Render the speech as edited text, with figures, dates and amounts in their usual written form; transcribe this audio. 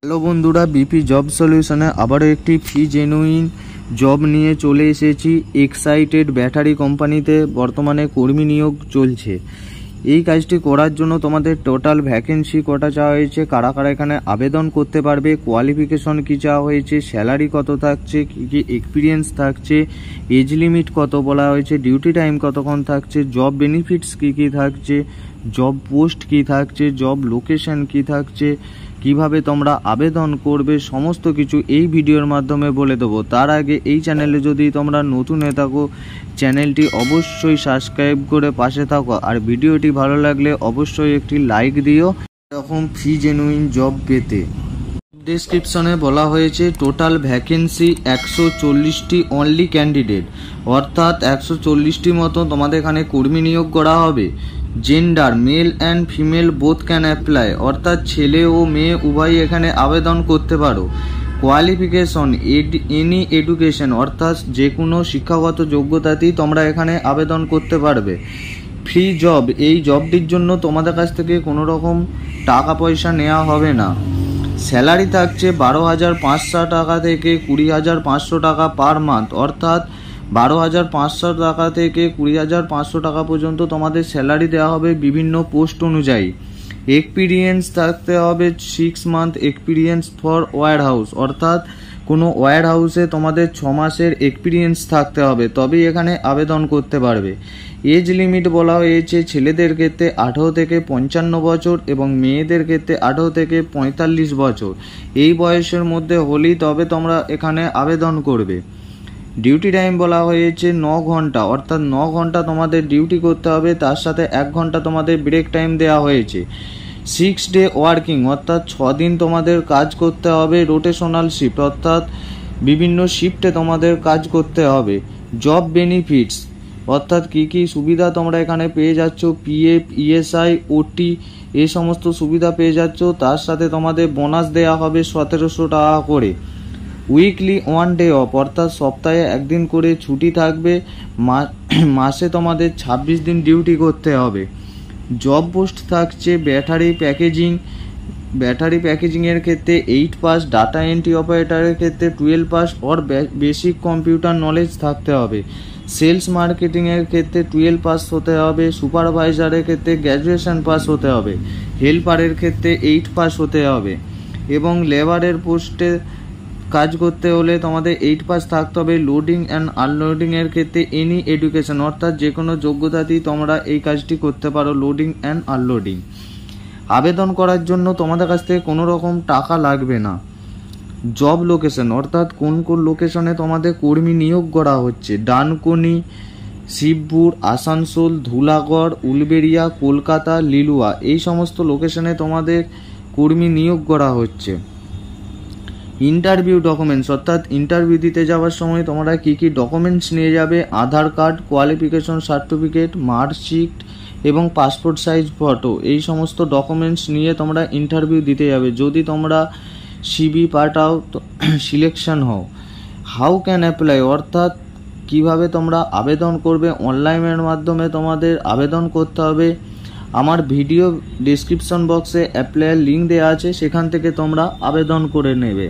Hello বন্ধুরা, BP job সলিউশনে আবারও একটি ফ্রি জেনুইন জব নিয়ে চলে এসেছি। এক্সাইটেড ব্যাটারি কোম্পানিতে বর্তমানে কর্মী নিয়োগ চলছে। এই কাজটি করার জন্য তোমাদের টোটাল ভ্যাকেন্সি কটা চাওয়া হয়েছে, কারা কারা এখানে আবেদন করতে পারবে, কোয়ালিফিকেশন কী চাওয়া হয়েছে, স্যালারি কত থাকছে, কী কী এক্সপিরিয়েন্স থাকছে, এজ লিমিট কত বলা হয়েছে, ডিউটি টাইম কতক্ষণ থাকছে, জব বেনিফিটস কী কী থাকছে, জব পোস্ট কী থাকছে, জব লোকেশন কী থাকছে, কিভাবে তোমরা আবেদন করবে, সমস্ত কিছু এই ভিডিওর মাধ্যমে বলে দেবো। তার আগে এই চ্যানেলে যদি তোমরা নতুন হয়ে থাকো, চ্যানেলটি অবশ্যই সাবস্ক্রাইব করে পাশে থাকো, আর ভিডিওটি ভালো লাগলে অবশ্যই একটি লাইক দিও এরকম ফ্রি জেনুইন জব পেতে। ডেসক্রিপশনে বলা হয়েছে টোটাল ভ্যাকেন্সি 140টি অনলি ক্যান্ডিডেট, অর্থাৎ 140টি মতো তোমাদের এখানে কর্মী নিয়োগ করা হবে। Gender male and female both can apply, অর্থাৎ ছেলে ও মেয়ে উভয়ই এখানে আবেদন করতে পারো। কোয়ালিফিকেশন এনি এডুকেশন, অর্থাৎ যে কোনো শিক্ষাগত যোগ্যতাতেই তোমরা এখানে আবেদন করতে পারবে। ফ্রি জব, এই জবটির জন্য তোমাদের কাছ থেকে কোনো রকম টাকা পয়সা নেওয়া হবে না। স্যালারি থাকছে 12,500 টাকা থেকে 20,500 টাকা পার মান্থ, অর্থাৎ 12,500 টাকা থেকে 20,500 টাকা পর্যন্ত তোমাদের স্যালারি দেওয়া হবে বিভিন্ন পোস্ট অনুযায়ী। এক্সপিরিয়েন্স থাকতে হবে 6 month experience for warehouse, অর্থাৎ কোনো ওয়্যার হাউসে তোমাদের 6 মাসের এক্সপিরিয়েন্স থাকতে হবে, তবেই এখানে আবেদন করতে পারবে। এজ লিমিট বলা হয়েছে ছেলেদের ক্ষেত্রে 18 থেকে 55 বছর এবং মেয়েদের ক্ষেত্রে 18 থেকে 45 বছর। এই বয়সের মধ্যে হলেই তবে তোমরা এখানে আবেদন করবে। ডিউটি টাইম বলা হয়েছে 9 ঘন্টা, অর্থাৎ 9 ঘন্টা তোমাদের ডিউটি করতে হবে, তার সাথে 1 ঘন্টা তোমাদের ব্রেক টাইম দেওয়া হয়েছে। 6 ডে ওয়ার্কিং, অর্থাৎ 6 দিন তোমাদের কাজ করতে হবে। রোটেশনাল শিফট, অর্থাৎ বিভিন্ন শিফটে তোমাদের কাজ করতে হবে। জব বেনিফিটস, অর্থাৎ কী কী সুবিধা তোমরা এখানে পেয়ে যাচ্ছ, পিএফ, ইএসআই, ওটি এই সমস্ত সুবিধা পেয়ে যাচ্ছ। তার সাথে তোমাদের বোনাস দেওয়া হবে 1700 টাকা করে। উইকলি 1 ডে অফ, অর্থাৎ সপ্তাহে 1 দিন করে ছুটি থাকবে। মাসে তোমাদের 26 দিন ডিউটি করতে হবে। জব পোস্ট থাকছে ব্যাটারি প্যাকেজিংয়ের ক্ষেত্রে 8 পাস, ডাটা এন্ট্রি অপারেটরের ক্ষেত্রে 12 পাস ওর বেসিক কম্পিউটার নলেজ থাকতে হবে। সেলস মার্কেটিংয়ের ক্ষেত্রে 12 পাস হতে হবে। সুপারভাইজারের ক্ষেত্রে গ্র্যাজুয়েশন পাস হতে হবে। হেল্পারের ক্ষেত্রে 8 পাস হতে হবে এবং লেবারের পোস্টে কাজ করতে হলে তোমাদের 8 পাস থাকতে হবে। লোডিং অ্যান্ড আনলোডিংয়ের ক্ষেত্রে এনি এডুকেশন, অর্থাৎ যে কোনো যোগ্যতাতেই তোমরা এই কাজটি করতে পারো, লোডিং অ্যান্ড আনলোডিং। আবেদন করার জন্য তোমাদের কাছ থেকে কোনো রকম টাকা লাগবে না। জব লোকেশন, অর্থাৎ কোন কোন লোকেশনে তোমাদের কর্মী নিয়োগ করা হচ্ছে, ডানকুনি, শিবপুর, আসানসোল, ধুলাগড়, উলবেড়িয়া, কলকাতা, লিলুয়া, এই সমস্ত লোকেশনে তোমাদের কর্মী নিয়োগ করা হচ্ছে। ইন্টারভিউ ডকুমেন্টস, অর্থাৎ ইন্টারভিউ দিতে যাওয়ার সময় তোমরা কী কী ডকুমেন্টস নিয়ে যাবে, আধার কার্ড, কোয়ালিফিকেশন সার্টিফিকেট, মার্কশিট এবং পাসপোর্ট সাইজ ফটো, এই সমস্ত ডকুমেন্টস নিয়ে তোমরা ইন্টারভিউ দিতে যাবে। যদি তোমরা সিভি পাঠাও সিলেকশন হও। হাউ ক্যান অ্যাপ্লাই, অর্থাৎ কিভাবে তোমরা আবেদন করবে, অনলাইনের মাধ্যমে তোমাদের আবেদন করতে হবে। আমার ভিডিও ডেসক্রিপশন বক্সে অ্যাপ্লাইয়ের লিঙ্ক দেওয়া আছে, সেখান থেকে তোমরা আবেদন করে নেবে।